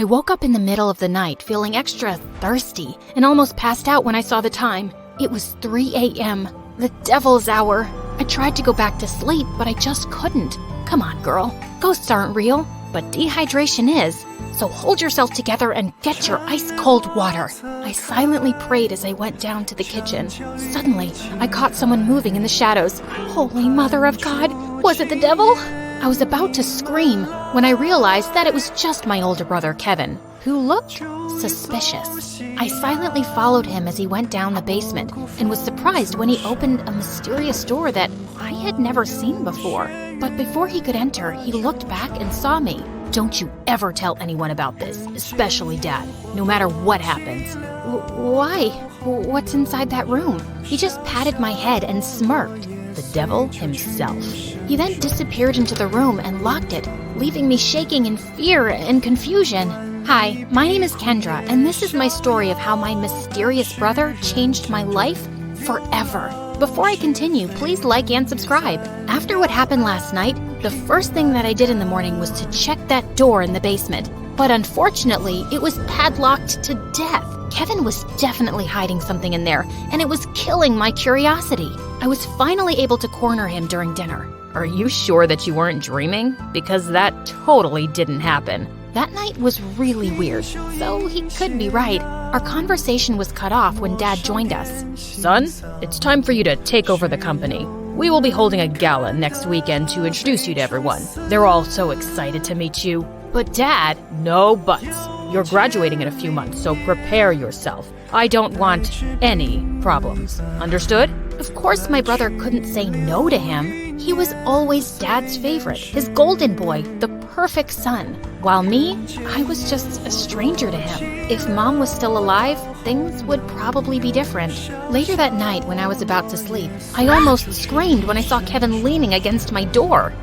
I woke up in the middle of the night feeling extra thirsty and almost passed out when I saw the time. It was 3 a.m., the devil's hour. I tried to go back to sleep, but I just couldn't. Come on, girl. Ghosts aren't real, but dehydration is. So hold yourself together and get your ice-cold water. I silently prayed as I went down to the kitchen. Suddenly, I caught someone moving in the shadows. Holy Mother of God, was it the devil? I was about to scream when I realized that it was just my older brother, Kevin, who looked suspicious. I silently followed him as he went down the basement and was surprised when he opened a mysterious door that I had never seen before. But before he could enter, he looked back and saw me. Don't you ever tell anyone about this, especially Dad, no matter what happens. Why? What's inside that room? He just patted my head and smirked. The devil himself. He then disappeared into the room and locked it, leaving me shaking in fear and confusion. Hi, my name is Kendra, and this is my story of how my mysterious brother changed my life forever. Before I continue, please like and subscribe. After what happened last night, the first thing that I did in the morning was to check that door in the basement. But unfortunately, it was padlocked to death. Kevin was definitely hiding something in there, and it was killing my curiosity. I was finally able to corner him during dinner. Are you sure that you weren't dreaming? Because that totally didn't happen. That night was really weird, so he could be right. Our conversation was cut off when Dad joined us. Son, it's time for you to take over the company. We will be holding a gala next weekend to introduce you to everyone. They're all so excited to meet you. But Dad, no buts. You're graduating in a few months, so prepare yourself. I don't want any problems. Understood? Of course my brother couldn't say no to him. He was always Dad's favorite, his golden boy, the perfect son. While me, I was just a stranger to him. If Mom was still alive, things would probably be different. Later that night, when I was about to sleep, I almost screamed when I saw Kevin leaning against my door.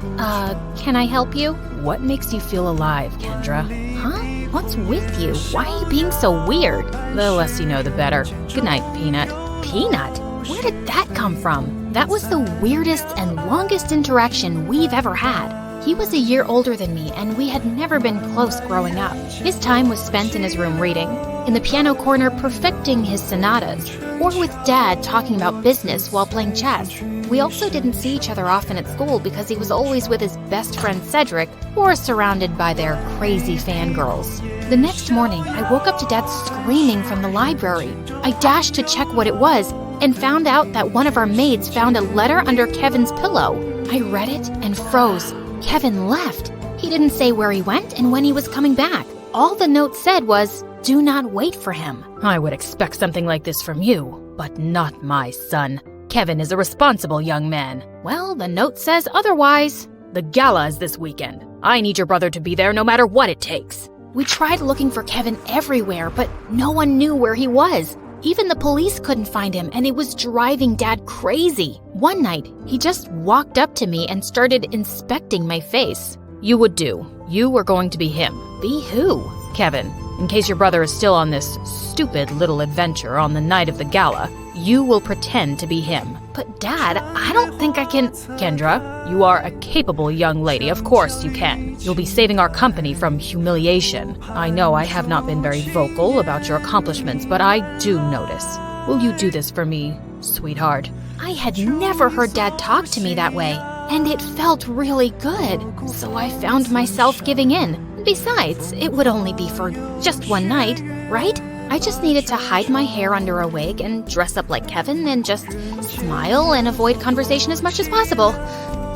Can I help you? What makes you feel alive, Kendra? Huh? What's with you? Why are you being so weird? The less you know, the better. Good night, Peanut. Peanut? Where did that come from? That was the weirdest and longest interaction we've ever had. He was a year older than me, and we had never been close growing up. His time was spent in his room reading, in the piano corner perfecting his sonatas, or with Dad talking about business while playing chess. We also didn't see each other often at school because he was always with his best friend Cedric, or surrounded by their crazy fangirls. The next morning, I woke up to Dad screaming from the library. I dashed to check what it was, and found out that one of our maids found a letter under Kevin's pillow. I read it and froze. Kevin left. He didn't say where he went and when he was coming back. All the note said was, "Do not wait for him." I would expect something like this from you, but not my son. Kevin is a responsible young man. Well, the note says otherwise. The gala is this weekend. I need your brother to be there no matter what it takes. We tried looking for Kevin everywhere, but no one knew where he was. Even the police couldn't find him, and it was driving Dad crazy. One night, he just walked up to me and started inspecting my face. You would do. You were going to be him. Be who? Kevin. In case your brother is still on this stupid little adventure on the night of the gala, you will pretend to be him. But Dad, I don't think I can... Kendra, you are a capable young lady. Of course you can. You'll be saving our company from humiliation. I know I have not been very vocal about your accomplishments, but I do notice. Will you do this for me, sweetheart? I had never heard Dad talk to me that way, and it felt really good. So I found myself giving in. Besides, it would only be for just one night, right? I just needed to hide my hair under a wig and dress up like Kevin and just smile and avoid conversation as much as possible.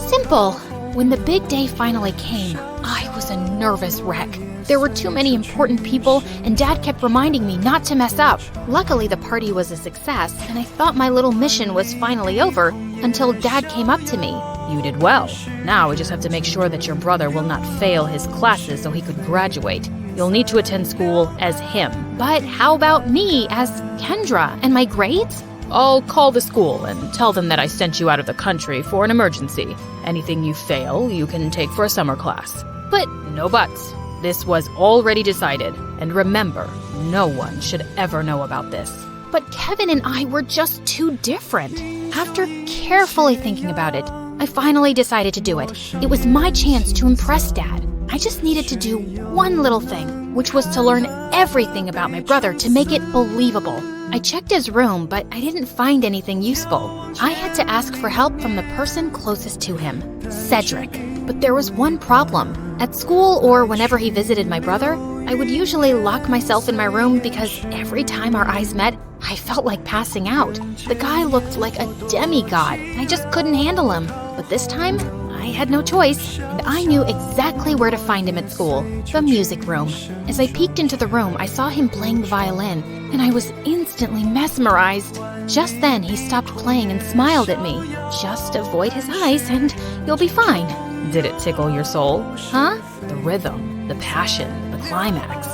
Simple. When the big day finally came, I was a nervous wreck. There were too many important people, and Dad kept reminding me not to mess up. Luckily, the party was a success, and I thought my little mission was finally over until Dad came up to me. You did well. Now we just have to make sure that your brother will not fail his classes so he could graduate. You'll need to attend school as him. But how about me as Kendra and my grades? I'll call the school and tell them that I sent you out of the country for an emergency. Anything you fail, you can take for a summer class. But no buts. This was already decided. And remember, no one should ever know about this. But Kevin and I were just too different. After carefully thinking about it, I finally decided to do it. It was my chance to impress Dad. I just needed to do one little thing, which was to learn everything about my brother to make it believable. I checked his room, but I didn't find anything useful. I had to ask for help from the person closest to him, Cedric. But there was one problem. At school or whenever he visited my brother, I would usually lock myself in my room because every time our eyes met, I felt like passing out. The guy looked like a demigod. I just couldn't handle him. But this time, I had no choice, and I knew exactly where to find him at school, the music room. As I peeked into the room, I saw him playing the violin, and I was instantly mesmerized. Just then, he stopped playing and smiled at me. Just avoid his eyes and you'll be fine. Did it tickle your soul? Huh? The rhythm, the passion, the climax.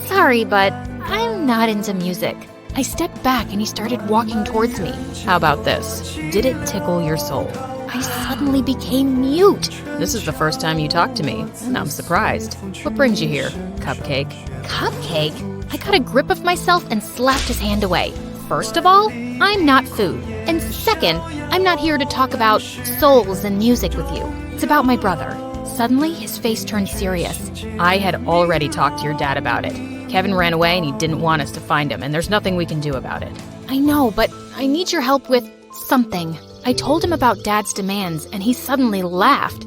Sorry, but I'm not into music. I stepped back and he started walking towards me. How about this? Did it tickle your soul? I suddenly became mute. This is the first time you talked to me, and I'm surprised. What brings you here, Cupcake? Cupcake? I got a grip of myself and slapped his hand away. First of all, I'm not food. And second, I'm not here to talk about souls and music with you. It's about my brother. Suddenly, his face turned serious. I had already talked to your dad about it. Kevin ran away and he didn't want us to find him, and there's nothing we can do about it. I know, but I need your help with something. I told him about Dad's demands, and he suddenly laughed.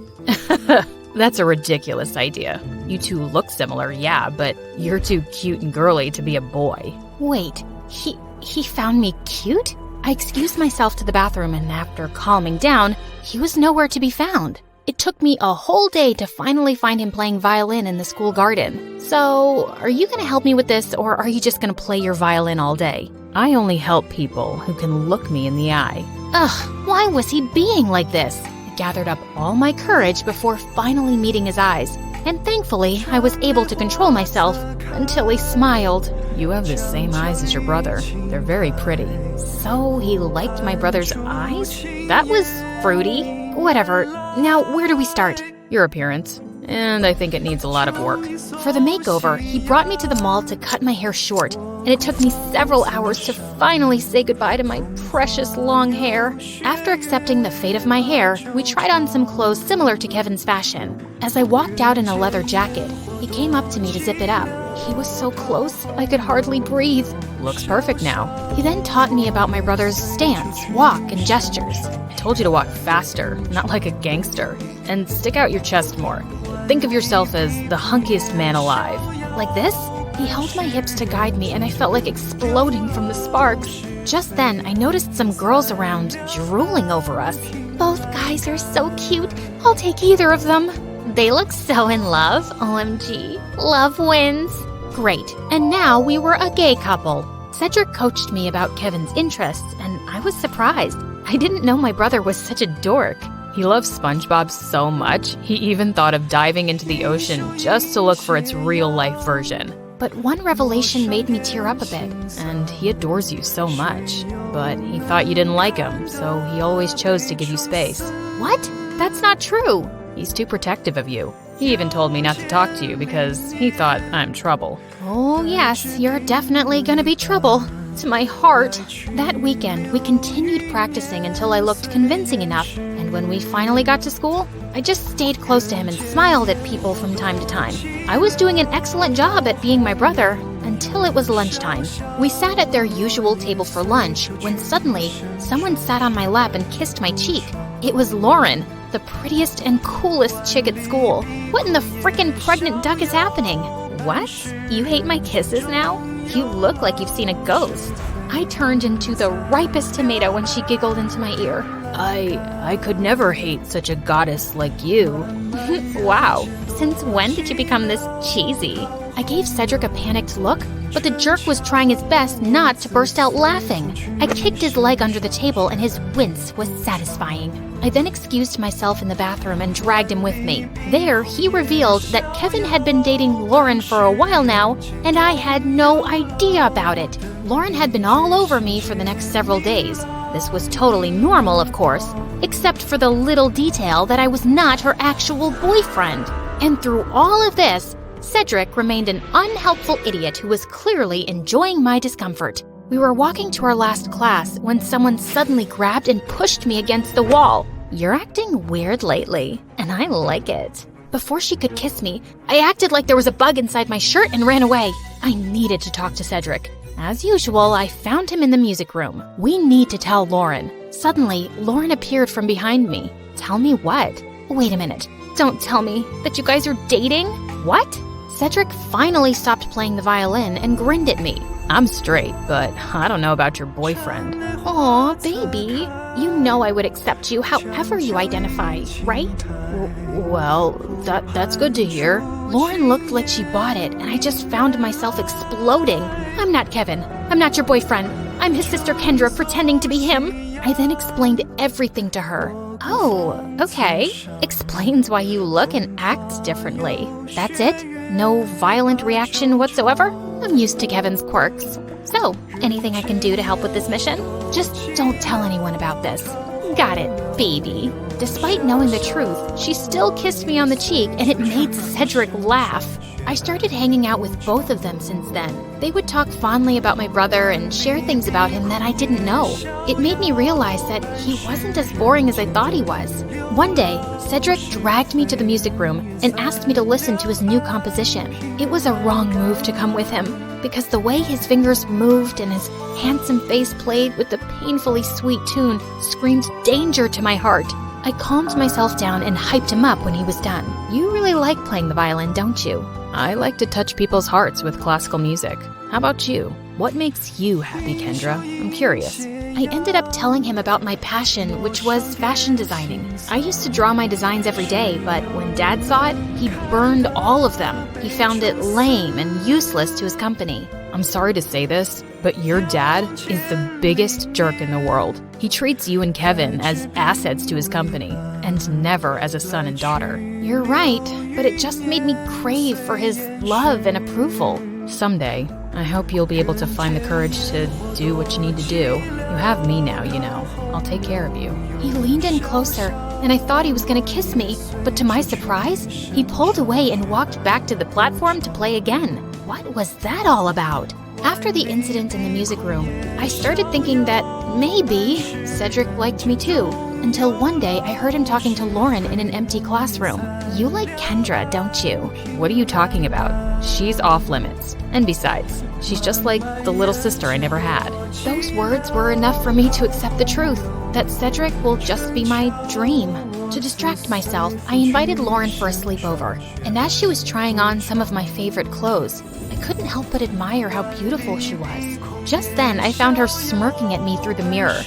That's a ridiculous idea. You two look similar, yeah, but you're too cute and girly to be a boy. Wait, he found me cute? I excused myself to the bathroom, and after calming down, he was nowhere to be found. It took me a whole day to finally find him playing violin in the school garden. So, are you going to help me with this, or are you just going to play your violin all day? I only help people who can look me in the eye. Ugh, why was he being like this? I gathered up all my courage before finally meeting his eyes, and thankfully, I was able to control myself until he smiled. You have the same eyes as your brother. They're very pretty. So he liked my brother's eyes? That was fruity. Whatever. Now, where do we start? Your appearance. And I think it needs a lot of work. For the makeover, he brought me to the mall to cut my hair short, and it took me several hours to finally say goodbye to my precious long hair. After accepting the fate of my hair, we tried on some clothes similar to Kevin's fashion. As I walked out in a leather jacket, he came up to me to zip it up. He was so close, I could hardly breathe. Looks perfect now. He then taught me about my brother's stance, walk, and gestures. I told you to walk faster, not like a gangster. And stick out your chest more. Think of yourself as the hunkiest man alive. Like this? He held my hips to guide me, and I felt like exploding from the sparks. Just then, I noticed some girls around drooling over us. Both guys are so cute. I'll take either of them. They look so in love. OMG. Love wins. Great. And now we were a gay couple. Cedric coached me about Kevin's interests, and I was surprised. I didn't know my brother was such a dork. He loves SpongeBob so much, he even thought of diving into the ocean just to look for its real-life version. But one revelation made me tear up a bit. And he adores you so much. But he thought you didn't like him, so he always chose to give you space. What? That's not true. He's too protective of you. He even told me not to talk to you because he thought I'm trouble. Oh, yes, you're definitely gonna be trouble. To my heart. That weekend, we continued practicing until I looked convincing enough, and when we finally got to school, I just stayed close to him and smiled at people from time to time. I was doing an excellent job at being my brother until it was lunchtime. We sat at their usual table for lunch when suddenly someone sat on my lap and kissed my cheek. It was Lauren, the prettiest and coolest chick at school. What in the frickin' pregnant duck is happening? What? You hate my kisses now? You look like you've seen a ghost. I turned into the ripest tomato when she giggled into my ear. I could never hate such a goddess like you. Wow. Since when did you become this cheesy? I gave Cedric a panicked look, but the jerk was trying his best not to burst out laughing. I kicked his leg under the table and his wince was satisfying. I then excused myself in the bathroom and dragged him with me. There, he revealed that Kevin had been dating Lauren for a while now, and I had no idea about it. Lauren had been all over me for the next several days. This was totally normal, of course, except for the little detail that I was not her actual boyfriend. And through all of this, Cedric remained an unhelpful idiot who was clearly enjoying my discomfort. We were walking to our last class when someone suddenly grabbed and pushed me against the wall. You're acting weird lately, and I like it. Before she could kiss me, I acted like there was a bug inside my shirt and ran away. I needed to talk to Cedric. As usual, I found him in the music room. We need to tell Lauren. Suddenly, Lauren appeared from behind me. Tell me what? Wait a minute. Don't tell me that you guys are dating? What? Cedric finally stopped playing the violin and grinned at me. I'm straight, but I don't know about your boyfriend. Aw, baby. You know I would accept you however you identify, right? Well, that's good to hear. Lauren looked like she bought it, and I just found myself exploding. I'm not Kevin. I'm not your boyfriend. I'm his sister Kendra pretending to be him. I then explained everything to her. Oh, okay. Explains why you look and act differently. That's it? No violent reaction whatsoever? I'm used to Kevin's quirks. So, anything I can do to help with this mission? Just don't tell anyone about this. Got it, baby. Despite knowing the truth, she still kissed me on the cheek, and it made Cedric laugh. I started hanging out with both of them since then. They would talk fondly about my brother and share things about him that I didn't know. It made me realize that he wasn't as boring as I thought he was. One day, Cedric dragged me to the music room and asked me to listen to his new composition. It was a wrong move to come with him, because the way his fingers moved and his handsome face played with the painfully sweet tune screamed danger to my heart. I calmed myself down and hyped him up when he was done. You really like playing the violin, don't you? I like to touch people's hearts with classical music. How about you? What makes you happy, Kendra? I'm curious. I ended up telling him about my passion, which was fashion designing. I used to draw my designs every day, but when Dad saw it, he burned all of them. He found it lame and useless to his company. I'm sorry to say this, but your dad is the biggest jerk in the world. He treats you and Kevin as assets to his company, and never as a son and daughter. You're right, but it just made me crave for his love and approval. Someday, I hope you'll be able to find the courage to do what you need to do. You have me now, you know. I'll take care of you. He leaned in closer, and I thought he was going to kiss me, but to my surprise, he pulled away and walked back to the platform to play again. What was that all about? After the incident in the music room, I started thinking that maybe Cedric liked me too, until one day I heard him talking to Lauren in an empty classroom. You like Kendra, don't you? What are you talking about? She's off limits. And besides, she's just like the little sister I never had. Those words were enough for me to accept the truth, that Cedric will just be my dream. To distract myself, I invited Lauren for a sleepover, and as she was trying on some of my favorite clothes, I couldn't help but admire how beautiful she was. Just then, I found her smirking at me through the mirror.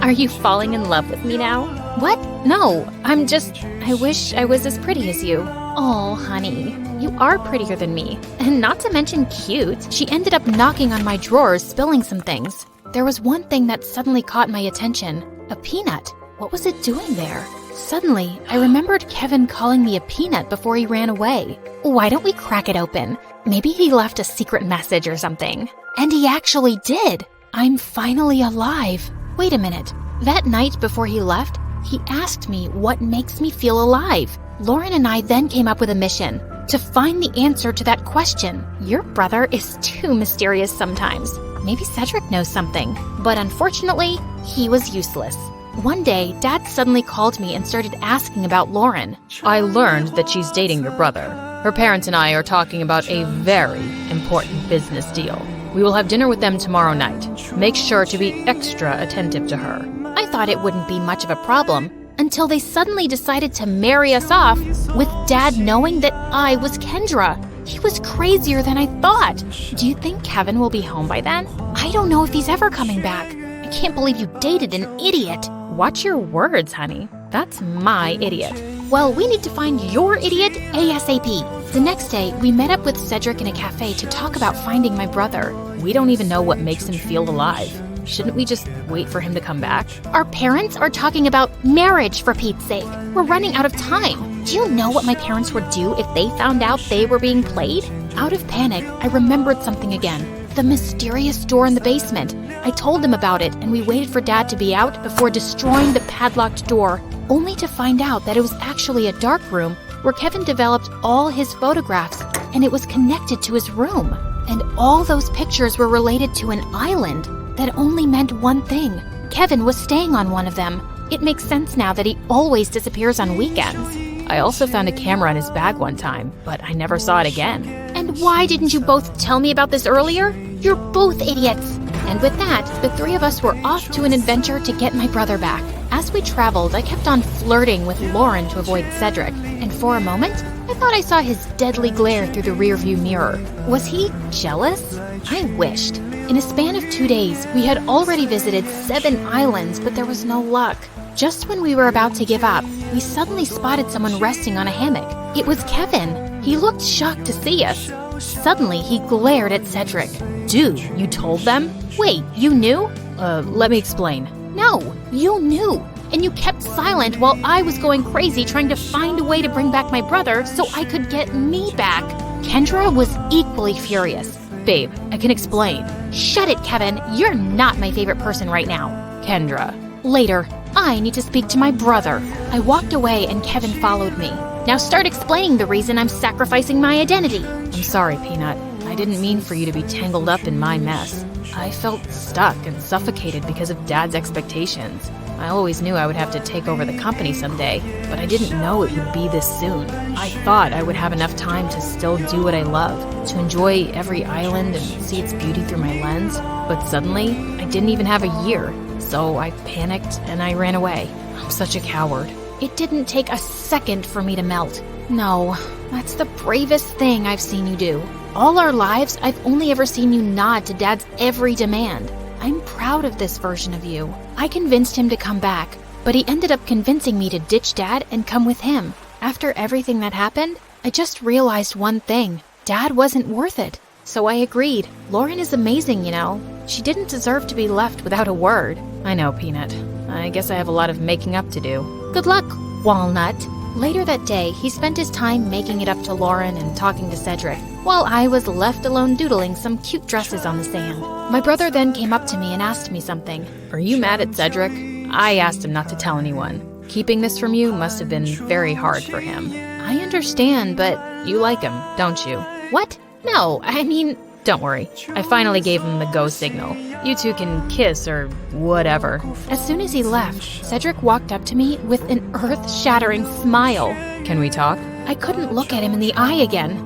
Are you falling in love with me now? What? No, I wish I was as pretty as you. Oh, honey, you are prettier than me, and not to mention cute. She ended up knocking on my drawers, spilling some things. There was one thing that suddenly caught my attention. A peanut. What was it doing there? Suddenly, I remembered Kevin calling me a peanut before he ran away. Why don't we crack it open? Maybe he left a secret message or something. And he actually did. I'm finally alive. Wait a minute. That night before he left, he asked me what makes me feel alive. Lauren and I then came up with a mission to find the answer to that question. Your brother is too mysterious sometimes. Maybe Cedric knows something. But unfortunately, he was useless. One day, Dad suddenly called me and started asking about Lauren. I learned that she's dating your brother. Her parents and I are talking about a very important business deal. We will have dinner with them tomorrow night. Make sure to be extra attentive to her. I thought it wouldn't be much of a problem until they suddenly decided to marry us off with Dad knowing that I was Kendra. He was crazier than I thought. Do you think Kevin will be home by then? I don't know if he's ever coming back. I can't believe you dated an idiot. Watch your words, honey. That's my idiot. Well, we need to find your idiot ASAP. The next day, we met up with Cedric in a cafe to talk about finding my brother. We don't even know what makes him feel alive. Shouldn't we just wait for him to come back? Our parents are talking about marriage, for Pete's sake. We're running out of time. Do you know what my parents would do if they found out they were being played? Out of panic, I remembered something again. The mysterious door in the basement. I told them about it, and we waited for Dad to be out before destroying the padlocked door, only to find out that it was actually a dark room where Kevin developed all his photographs, and it was connected to his room. And all those pictures were related to an island that only meant one thing. Kevin was staying on one of them. It makes sense now that he always disappears on weekends. I also found a camera in his bag one time, but I never saw it again. And why didn't you both tell me about this earlier? You're both idiots. And with that, the three of us were off to an adventure to get my brother back. As we traveled, I kept on flirting with Lauren to avoid Cedric, and for a moment, I thought I saw his deadly glare through the rearview mirror. Was he jealous? I wished. In a span of 2 days, we had already visited 7 islands, but there was no luck. Just when we were about to give up, we suddenly spotted someone resting on a hammock. It was Kevin. He looked shocked to see us. Suddenly, he glared at Cedric. Dude, you told them? Wait, you knew? Let me explain. No, you knew. And you kept silent while I was going crazy trying to find a way to bring back my brother so I could get me back. Kendra was equally furious. Babe, I can explain. Shut it, Kevin. You're not my favorite person right now. Kendra. Later, I need to speak to my brother. I walked away and Kevin followed me. Now start explaining the reason I'm sacrificing my identity. I'm sorry, Peanut. I didn't mean for you to be tangled up in my mess. I felt stuck and suffocated because of Dad's expectations. I always knew I would have to take over the company someday, but I didn't know it would be this soon. I thought I would have enough time to still do what I love, to enjoy every island and see its beauty through my lens, but suddenly, I didn't even have a year. So I panicked and I ran away. I'm such a coward. It didn't take a second for me to melt. No, that's the bravest thing I've seen you do. All our lives, I've only ever seen you nod to Dad's every demand. I'm proud of this version of you. I convinced him to come back, but he ended up convincing me to ditch Dad and come with him. After everything that happened, I just realized one thing. Dad wasn't worth it. So I agreed. Lauren is amazing, you know. She didn't deserve to be left without a word. I know, Peanut. I guess I have a lot of making up to do. Good luck, Walnut. Later that day, he spent his time making it up to Lauren and talking to Cedric, while I was left alone doodling some cute dresses on the sand. My brother then came up to me and asked me something. Are you mad at Cedric? I asked him not to tell anyone. Keeping this from you must have been very hard for him. I understand, but... You like him, don't you? What? No, I mean... Don't worry. I finally gave him the go signal. You two can kiss or whatever. As soon as he left, Cedric walked up to me with an earth-shattering smile. Can we talk? I couldn't look at him in the eye again.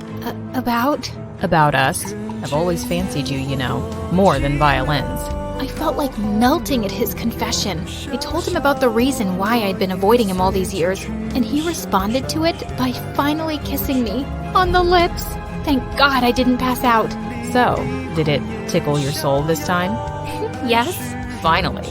About? About us. I've always fancied you, you know. More than violins. I felt like melting at his confession. I told him about the reason why I'd been avoiding him all these years, and he responded to it by finally kissing me on the lips. Thank God I didn't pass out. So, did it tickle your soul this time? Yes. Finally.